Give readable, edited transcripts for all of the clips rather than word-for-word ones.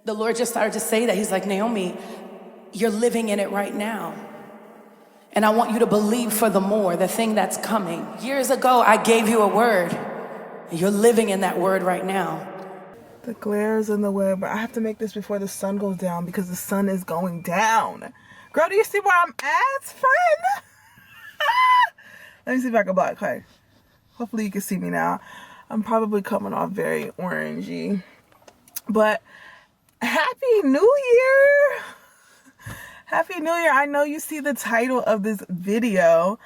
The Lord just started to say that. He's like, Naomi, you're living in it right now. And I want you to believe for the more, the thing that's coming. Years ago, I gave you a word. You're living in that word right now. The glare is in the way, but I have to make this before the sun goes down because the sun is going down. Girl, do you see where I'm at, friend? Let me see if I can block. Okay. Hopefully you can see me now. I'm probably coming off very orangey. But Happy New Year! Happy New Year. I know you see the title of this video.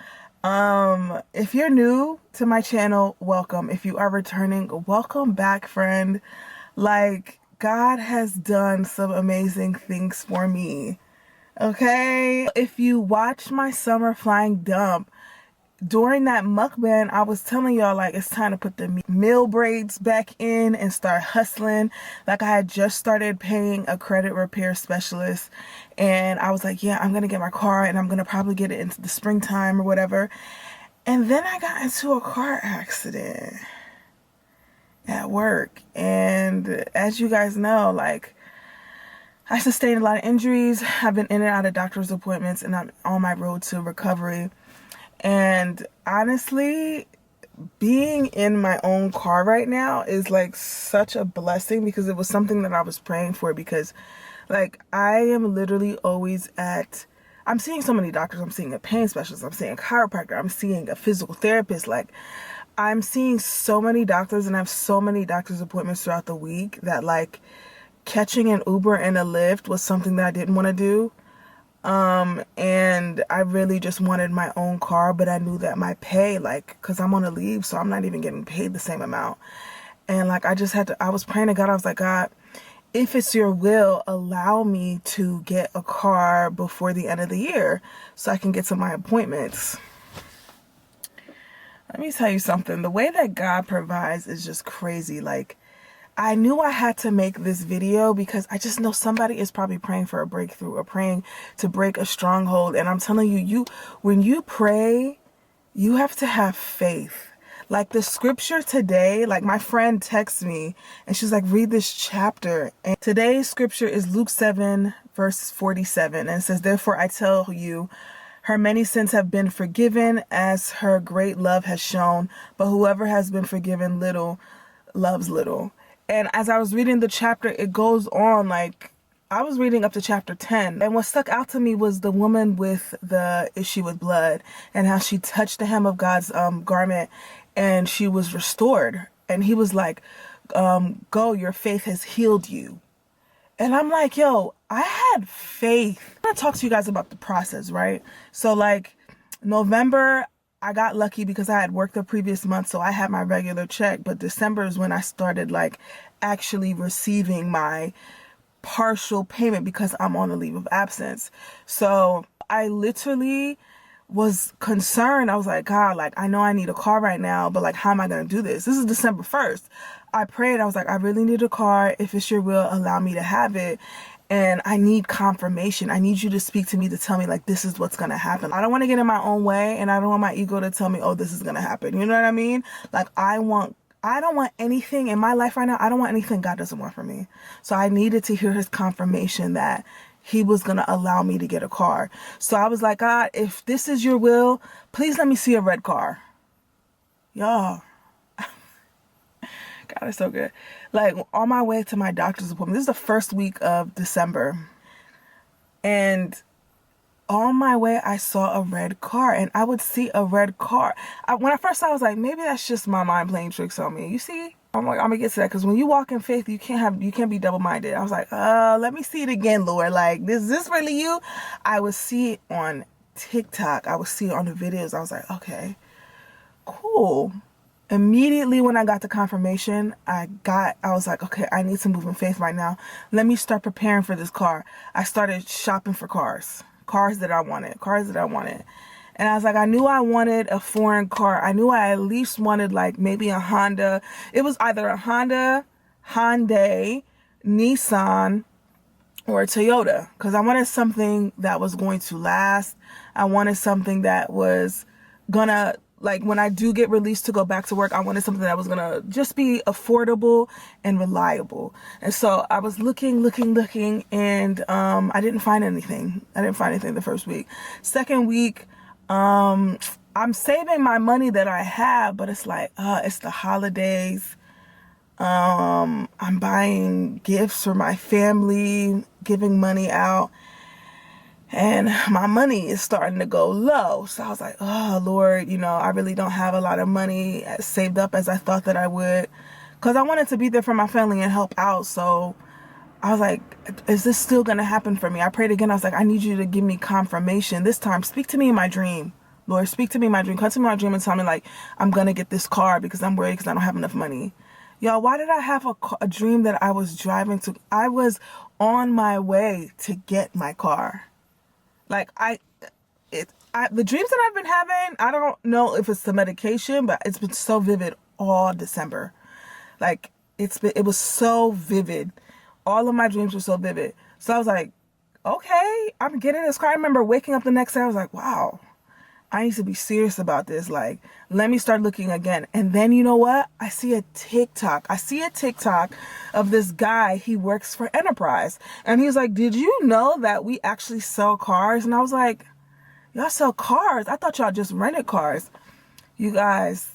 If you're new to my channel, welcome. If you are returning, welcome back, friend. Like, God has done some amazing things for me. Okay? If you watch my summer flying dump, during that mukbang, I was telling y'all, like, it's time to put the meal braids back in and start hustling. Like, I had just started paying a credit repair specialist, and I was like, yeah, I'm going to get my car, and I'm going to probably get it into the springtime or whatever. And then I got into a car accident at work. And as you guys know, like, I sustained a lot of injuries. I've been in and out of doctor's appointments, and I'm on my road to recovery. And honestly, being in my own car right now is like such a blessing because it was something that I was praying for, because like I am literally always I'm seeing so many doctors. I'm seeing a pain specialist. I'm seeing a chiropractor. I'm seeing a physical therapist. Like, I'm seeing so many doctors, and I have so many doctor's appointments throughout the week that like catching an Uber and a Lyft was something that I didn't want to do. And I really just wanted my own car, but I knew that my pay, like, cause I'm on a leave, so I'm not even getting paid the same amount. And like, I was praying to God. I was like, God, if it's your will, allow me to get a car before the end of the year so I can get to my appointments. Let me tell you something. The way that God provides is just crazy. Like, I knew I had to make this video because I just know somebody is probably praying for a breakthrough or praying to break a stronghold. And I'm telling you, when you pray, you have to have faith. Like the scripture today, like my friend texts me and she's like, read this chapter. And today's scripture is Luke 7, verse 47. And it says, therefore I tell you, her many sins have been forgiven as her great love has shown. But whoever has been forgiven little loves little. And as I was reading the chapter, it goes on, like, I was reading up to chapter 10. And what stuck out to me was the woman with the issue with blood and how she touched the hem of God's garment and she was restored. And he was like, go, your faith has healed you. And I'm like, yo, I had faith. I'm going to talk to you guys about the process, right? So like November, I got lucky because I had worked the previous month, so I had my regular check. But December is when I started like actually receiving my partial payment because I'm on a leave of absence. So I literally was concerned. I was like, God, like, I know I need a car right now, but like, how am I going to do this? This is December 1st. I prayed. I was like, I really need a car. If it's your will, allow me to have it. And I need confirmation. I need you to speak to me to tell me, like, this is what's going to happen. I don't want to get in my own way, and I don't want my ego to tell me, oh, this is going to happen. You know what I mean? Like, I don't want anything in my life right now. I don't want anything God doesn't want from me. So I needed to hear his confirmation that he was going to allow me to get a car. So I was like, God, if this is your will, please let me see a red car. Y'all. God is so good. Like, on my way to my doctor's appointment, this is the first week of December. And on my way, I saw a red car. And I would see a red car. When I first saw it, I was like, maybe that's just my mind playing tricks on me. You see? I'm like, I'm going to get to that. Because when you walk in faith, you can't be double-minded. I was like, let me see it again, Lord. Like, is this really you? I would see it on TikTok. I would see it on the videos. I was like, okay, cool. Immediately when I got the confirmation, I was like, okay, I need to move in faith right now. Let me start preparing for this car. I started shopping for cars that I wanted. And I was like, I knew I wanted a foreign car. I knew I at least wanted like maybe a Honda. It was either a Honda, Hyundai, Nissan, or a Toyota. Because I wanted something that was going to last. I wanted something that was gonna like when I do get released to go back to work, I wanted something that was gonna just be affordable and reliable. And so I was looking, and I didn't find anything. I didn't find anything the first week. Second week, I'm saving my money that I have, but it's like, it's the holidays. I'm buying gifts for my family, giving money out, and my money is starting to go low. So I was like, oh Lord, you know, I really don't have a lot of money saved up as I thought that I would, because I wanted to be there for my family and help out. So I was like, is this still going to happen for me? I prayed again. I was like, I need you to give me confirmation. This time, speak to me in my dream. Lord, speak to me in my dream. Come to me in my dream and tell me, like, I'm going to get this car because I'm worried because I don't have enough money. Y'all, why did I have a dream that I was driving to? I was on my way to get my car. Like, the dreams that I've been having, I don't know if it's the medication, but it's been so vivid all December. Like, it was so vivid. All of my dreams were so vivid. So I was like, okay, I'm getting this car. I remember waking up the next day. I was like, wow, I need to be serious about this. Like, let me start looking again. And then you know what? I see a TikTok of this guy. He works for Enterprise. And he's like, did you know that we actually sell cars? And I was like, y'all sell cars? I thought y'all just rented cars. You guys,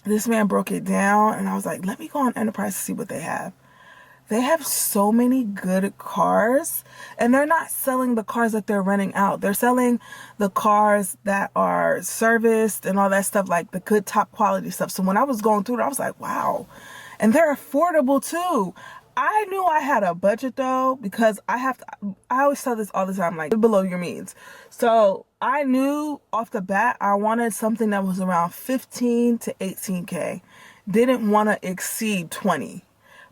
this man broke it down. And I was like, let me go on Enterprise to see what they have. They have so many good cars, and they're not selling the cars that they're renting out. They're selling the cars that are serviced and all that stuff, like the good top quality stuff. So when I was going through it, I was like, wow. And they're affordable too. I knew I had a budget though, because I always tell this all the time, like, below your means. So I knew off the bat, I wanted something that was around 15 to 18K. Didn't want to exceed 20.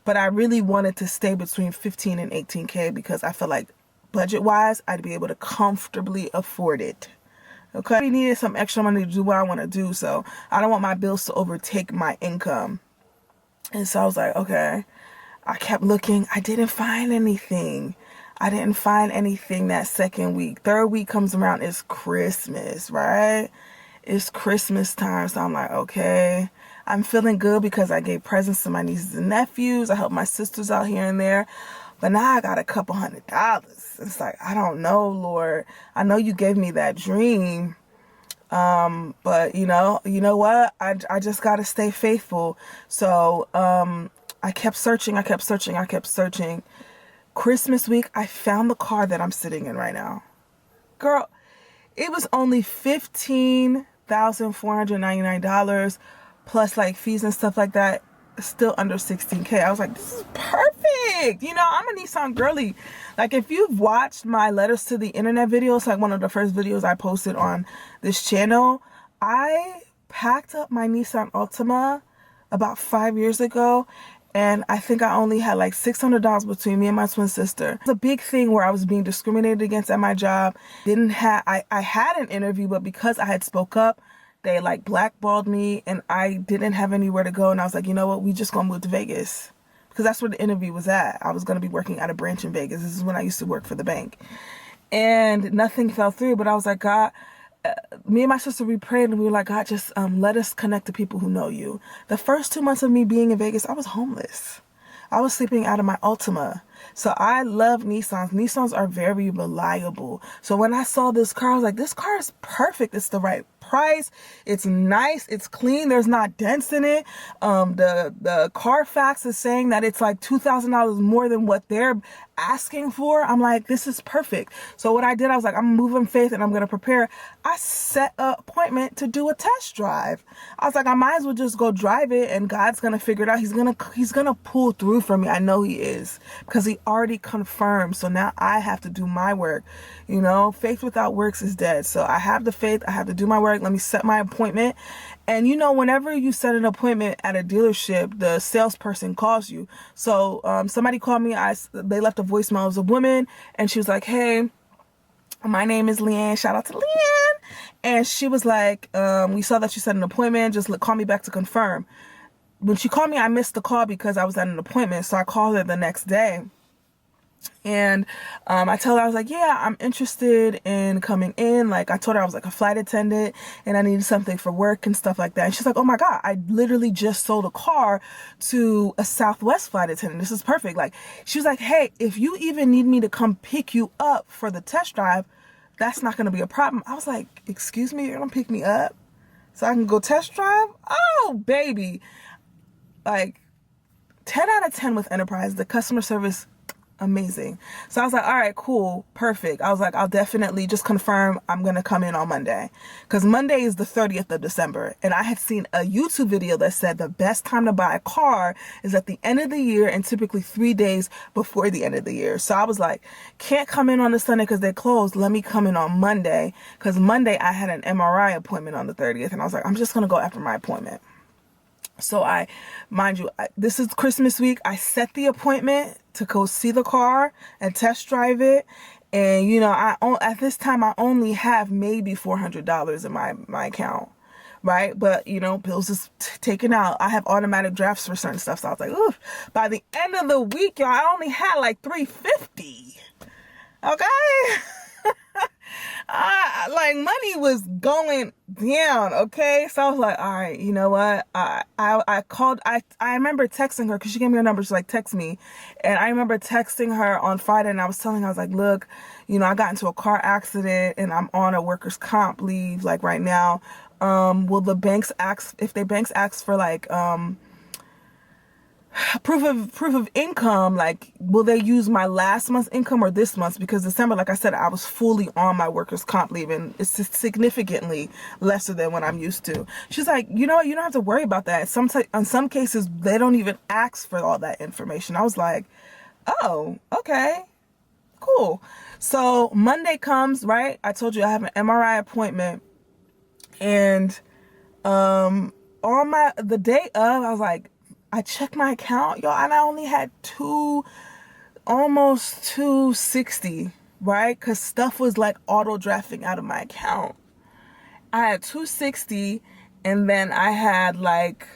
But I really wanted to stay between 15 and 18K because I feel like budget-wise, I'd be able to comfortably afford it. Okay? I needed some extra money to do what I want to do, so I don't want my bills to overtake my income. And so I was like, okay. I kept looking. I didn't find anything. That second week. Third week comes around, it's Christmas, right? It's Christmas time, so I'm like, okay. I'm feeling good because I gave presents to my nieces and nephews. I helped my sisters out here and there. But now I got a couple $100. It's like, I don't know, Lord. I know you gave me that dream. But you know what? I just got to stay faithful. So I kept searching. Christmas week, I found the car that I'm sitting in right now. Girl, it was only $15,499. Plus like fees and stuff like that, still under 16K. I was like, this is perfect. You know, I'm a Nissan girly. Like, if you've watched my letters to the internet videos, like one of the first videos I posted on this channel, I packed up my Nissan Altima about 5 years ago. And I think I only had like $600 between me and my twin sister. It was a big thing where I was being discriminated against at my job. I had an interview, but because I had spoke up, they like blackballed me and I didn't have anywhere to go. And I was like, you know what? We just gonna move to Vegas, because that's where the interview was at. I was gonna be working at a branch in Vegas. This is when I used to work for the bank, and nothing fell through. But I was like, God, me and my sister, we prayed and we were like, God, just let us connect to people who know you. The first 2 months of me being in Vegas, I was homeless. I was sleeping out of my Altima. So I love Nissans. Nissans are very reliable. So when I saw this car, I was like, this car is perfect. It's the right price. It's nice. It's clean. There's not dents in it. The Carfax is saying that it's like $2,000 more than what they're asking for. I'm like, this is perfect. So what I did, I was like, I'm moving faith and I'm going to prepare. I set an appointment to do a test drive. I was like, I might as well just go drive it and God's going to figure it out. He's going to pull through for me. I know he is, because he already confirmed. So now I have to do my work. You know, faith without works is dead. So I have the faith. I have to do my work. Let me set my appointment. And you know, whenever you set an appointment at a dealership, the salesperson calls you. So somebody called me. They left a voicemail. It was a woman, and she was like, hey, my name is Liane. Shout out to Liane. And she was like, we saw that you set an appointment. Just call me back to confirm. When she called me, I missed the call because I was at an appointment. So I called her the next day. And I told her, I was like, yeah, I'm interested in coming in. Like, I told her I was like a flight attendant and I needed something for work and stuff like that. And she's like, oh my God, I literally just sold a car to a Southwest flight attendant. This is perfect. Like, she was like, hey, if you even need me to come pick you up for the test drive, that's not going to be a problem. I was like, excuse me, you're going to pick me up so I can go test drive? Oh, baby. Like, 10 out of 10 with Enterprise. The customer service, amazing. So I was like, all right, cool, perfect. I was like, I'll definitely just confirm I'm going to come in on Monday. Because Monday is the 30th of December. And I had seen a YouTube video that said the best time to buy a car is at the end of the year and typically 3 days before the end of the year. So I was like, can't come in on the Sunday because they're closed. Let me come in on Monday. Because Monday I had an MRI appointment on the 30th. And I was like, I'm just going to go after my appointment. So mind you, this is Christmas week. I set the appointment to go see the car and test drive it. And, you know, at this time, I only have maybe $400 in my account. Right. But, you know, bills is taken out. I have automatic drafts for certain stuff. So I was like, oof, by the end of the week, y'all, I only had like $350. Okay. Like money was going down, okay? So I was like, all right, you know what? I called, I remember texting her because she gave me her number. She's like, text me. And I remember texting her on Friday and I was telling her, I was like, look, you know, I got into a car accident and I'm on a workers' comp leave like right now. Will the banks ask, if the banks ask for like, proof of income, like will they use my last month's income or this month's? Because December, like I said, I was fully on my workers' comp leave and it's significantly lesser than what I'm used to. She's like, you know what, you don't have to worry about that. In some cases they don't even ask for all that information. I was like, oh, okay, cool. So Monday comes, right? I told you I have an MRI appointment, and on the day of, I was like, I checked my account, y'all, and I only had almost 260, right? Because stuff was like auto drafting out of my account. I had 260, and then I had like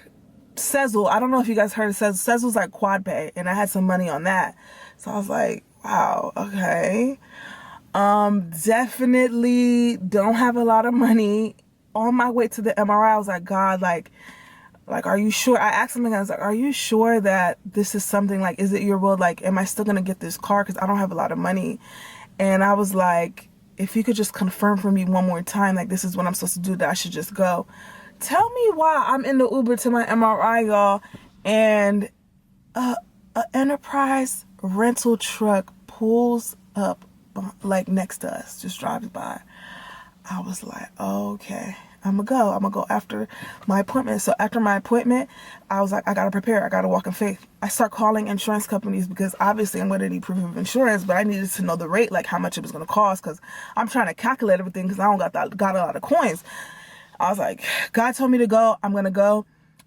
Sezzle. I don't know if you guys heard of Sezzle. Sezzle's like quad pay, and I had some money on that. So I was like, wow, okay. Definitely don't have a lot of money. On my way to the MRI, I was like, God, like, are you sure? I asked him again, I was like, are you sure that this is something, like, is it your will? Like, am I still going to get this car? Because I don't have a lot of money. And I was like, if you could just confirm for me one more time, like, this is what I'm supposed to do, that I should just go. Tell me why I'm in the Uber to my MRI, y'all, and a Enterprise rental truck pulls up, like, next to us, just drives by. I was like, okay. I'm gonna go after my appointment. So after my appointment, I was like, I gotta prepare. I gotta walk in faith. I start calling insurance companies because obviously I'm gonna need proof of insurance, but I needed to know the rate, like how much it was gonna cost, because I'm trying to calculate everything because I don't got a lot of coins. I was like, God told me to go. I'm gonna go.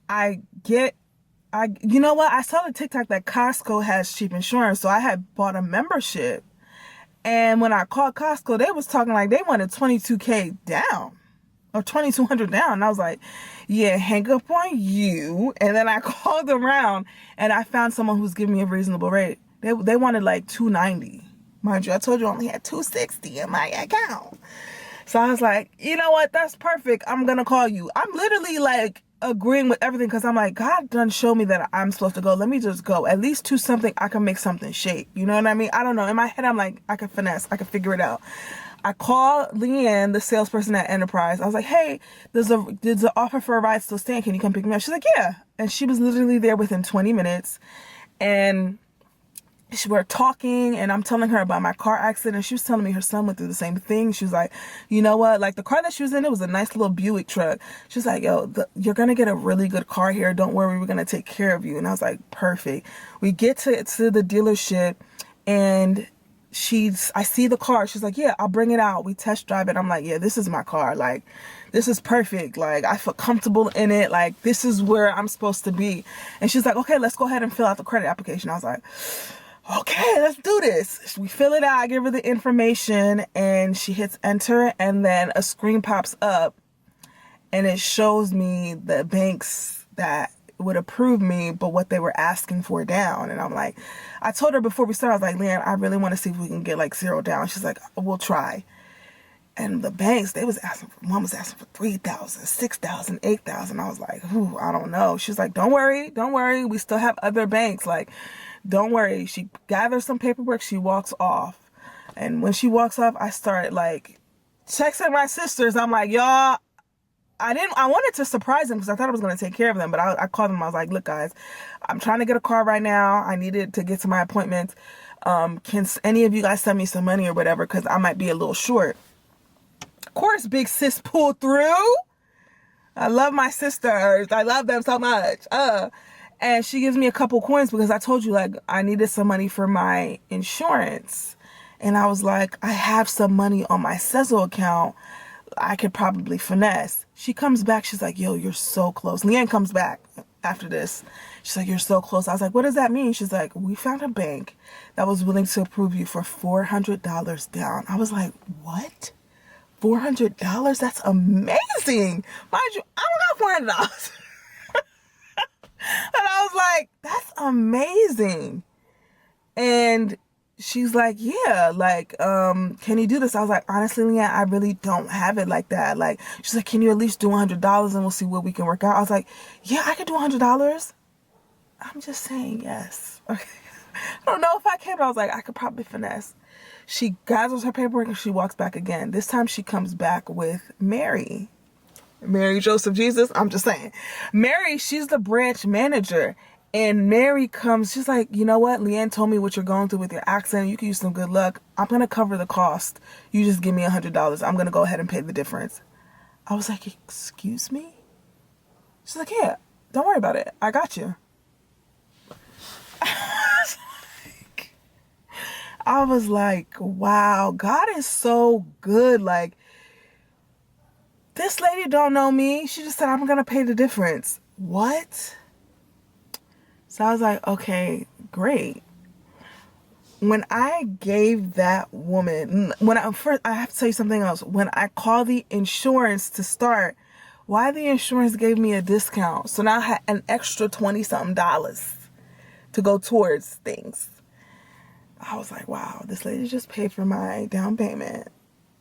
You know what? I saw the TikTok that Costco has cheap insurance, so I had bought a membership. And when I called Costco, they was talking like they wanted $22K down. Or $2,200 down. And I was like, yeah, hang up on you. And then I called around and I found someone who's giving me a reasonable rate. They wanted like $290. Mind you, I told you I only had $260 in my account. So I was like, you know what? That's perfect. I'm going to call you. I'm literally like agreeing with everything because I'm like, God done show me that I'm supposed to go. Let me just go. At least to something I can make something shake. You know what I mean? I don't know. In my head, I'm like, I can finesse. I can figure it out. I called Liane, the salesperson at Enterprise. I was like, hey, does the offer for a ride still stand? Can you come pick me up? She's like, yeah. And she was literally there within 20 minutes. And we're talking, and I'm telling her about my car accident. And she was telling me her son went through the same thing. She was like, you know what? Like, the car that she was in, it was a nice little Buick truck. She was like, yo, you're going to get a really good car here. Don't worry. We're going to take care of you. And I was like, perfect. We get to the dealership, and I see the car. She's like, yeah, I'll bring it out. We test drive it. I'm like, yeah, this is my car. Like, this is perfect. Like, I feel comfortable in it. Like, this is where I'm supposed to be. And she's like, okay, let's go ahead and fill out the credit application. I was like, okay, let's do this. We fill it out. I give her the information, and she hits enter, and then a screen pops up, and it shows me the banks that would approve me, but what they were asking for down. And I'm like, I told her before we started, I was like, Liane, I really want to see if we can get like 0 down. She's like, we'll try. And the banks, mom was asking for 3,000, 6,000, 8,000. I was like, ooh, I don't know. She's like, don't worry. We still have other banks. Like, don't worry. She gathers some paperwork. She walks off. And when she walks off, I started like texting my sisters. I'm like, y'all, I wanted to surprise them because I thought I was going to take care of them. But I called them. I was like, look, guys, I'm trying to get a car right now. I needed to get to my appointment. Can any of you guys send me some money or whatever? Because I might be a little short. Of course, big sis pulled through. I love my sisters. I love them so much. And she gives me a couple coins because I told you, like, I needed some money for my insurance. And I was like, I have some money on my Sezzle account. I could probably finesse. She comes back. She's like, yo, you're so close. Liane comes back after this. She's like, you're so close. I was like, what does that mean? She's like, we found a bank that was willing to approve you for $400 down. I was like, what? $400? That's amazing. Mind you, I don't got $400. And I was like, that's amazing. And she's like, yeah, like, can you do this? I was like, honestly, Liane, I really don't have it like that. Like, she's like, can you at least do $100 and we'll see what we can work out? I was like, yeah, I could do $100. I'm just saying yes. Okay. I don't know if I can, but I was like, I could probably finesse. She gathers her paperwork and she walks back again. This time she comes back with Mary, Joseph, Jesus. I'm just saying. Mary, she's the branch manager. And Mary comes, she's like, you know what? Liane told me what you're going through with your accident. You can use some good luck. I'm going to cover the cost. You just give me $100. I'm going to go ahead and pay the difference. I was like, excuse me? She's like, yeah, don't worry about it. I got you. I was like, wow, God is so good. Like, this lady don't know me. She just said, I'm going to pay the difference. What? So I was like, okay, great. When I gave that woman, I have to tell you something else. When I called the insurance to start, why the insurance gave me a discount? So now I had an extra $20-something to go towards things. I was like, wow, this lady just paid for my down payment.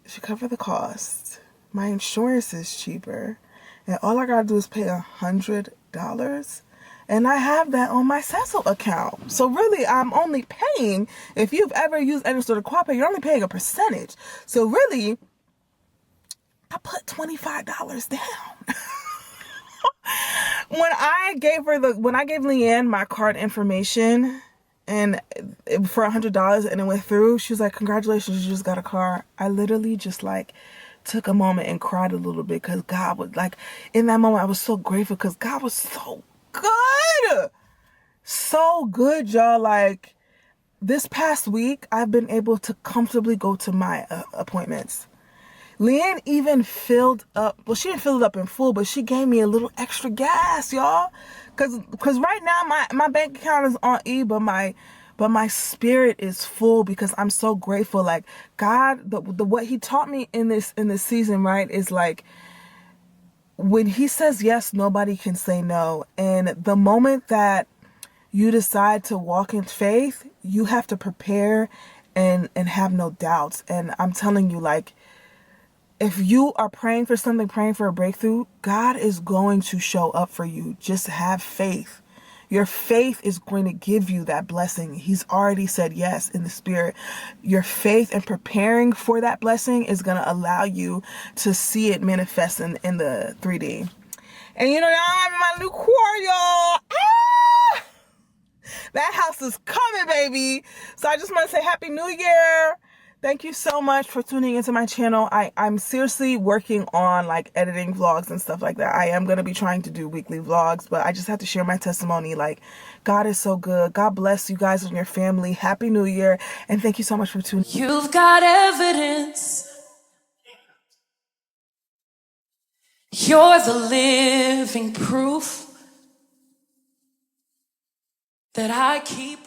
She covered the cost. My insurance is cheaper. And all I gotta do is pay $100. And I have that on my Sezzle account. So really, I'm only paying, if you've ever used any sort of quad pay, you're only paying a percentage. So really, I put $25 down. When I gave Liane my card information and for $100 and it went through, she was like, congratulations, you just got a car. I literally just like took a moment and cried a little bit because God was like, in that moment, I was so grateful because God was so good. So good, y'all. Like, this past week, I've been able to comfortably go to my appointments. Liane even filled up, well, she didn't fill it up in full, but she gave me a little extra gas, y'all. Cause right now my bank account is on E, but my spirit is full because I'm so grateful. Like, God, what he taught me in this season, right, is like, when he says yes, nobody can say no. And the moment that you decide to walk in faith, you have to prepare and have no doubts. And I'm telling you, like, if you are praying for something, praying for a breakthrough, God is going to show up for you. Just have faith. Your faith is going to give you that blessing. He's already said yes in the spirit. Your faith and preparing for that blessing is going to allow you to see it manifest in the 3D. And you know, now I'm in my new car, y'all. Ah! That house is coming, baby. So I just want to say Happy New Year. Thank you so much for tuning into my channel. I'm seriously working on like editing vlogs and stuff like that. I am going to be trying to do weekly vlogs, but I just have to share my testimony. Like, God is so good. God bless you guys and your family. Happy New Year. And thank you so much for tuning in. You've got evidence. You're the living proof that I keep